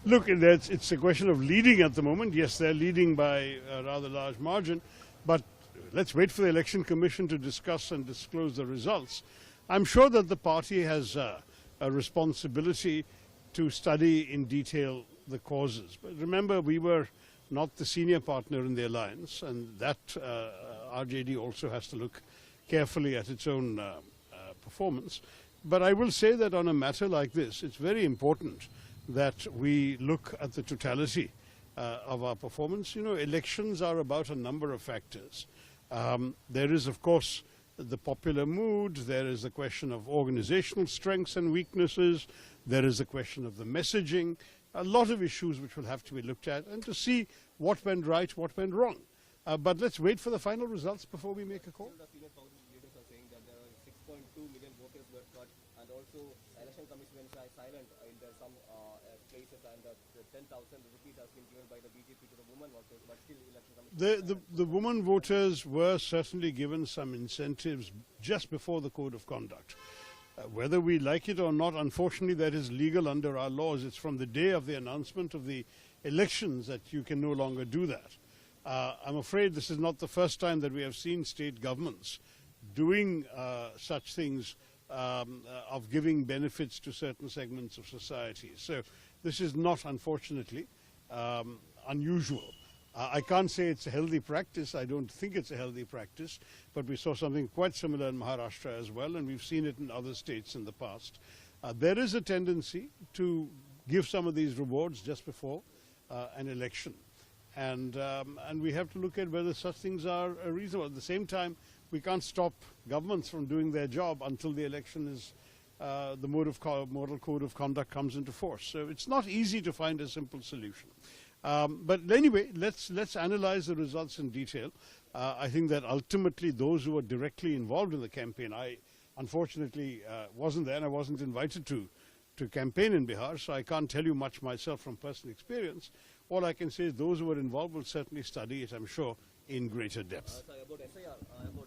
Look, it's a question of leading at the moment. Yes, they're leading by a rather large margin, but let's wait for the Election Commission to discuss and disclose the results. I'm sure that the party has a responsibility to study in detail the causes. But remember, we were not the senior partner in the alliance, and that RJD also has to look carefully at its own performance. But I will say that on a matter like this, it's very important that we look at the totality of our performance. You know, elections are about a number of factors. There is, of course, the popular mood. There is the question of organizational strengths and weaknesses. There is the question of the messaging. A lot of issues which will have to be looked at and to see what went right, what went wrong. But let's wait for the final results before we make a call. The senior Congress leaders are saying that there are 6.2 million voters were cut, and also election commission is silent in some places, and the 10,000 rupees has been given by the BJP to the women voters, but still election commission. The women voters were certainly given some incentives just before the code of conduct. Whether we like it or not, unfortunately, that is legal under our laws. It's from the day of the announcement of the elections that you can no longer do that. I'm afraid this is not the first time that we have seen state governments doing such things of giving benefits to certain segments of society. So this is not, unfortunately, unusual. I can't say it's a healthy practice. I don't think it's a healthy practice, but we saw something quite similar in Maharashtra as well, and we've seen it in other states in the past. There is a tendency to give some of these rewards just before an election, and we have to look at whether such things are reasonable. At the same time, we can't stop governments from doing their job until the election is the model code of conduct comes into force. So it's not easy to find a simple solution. But anyway, let's analyze the results in detail. I think that ultimately those who were directly involved in the campaign, I unfortunately wasn't there and I wasn't invited to campaign in Bihar, so I can't tell you much myself from personal experience. All I can say is those who were involved will certainly study it, I'm sure, in greater depth. About SIR, about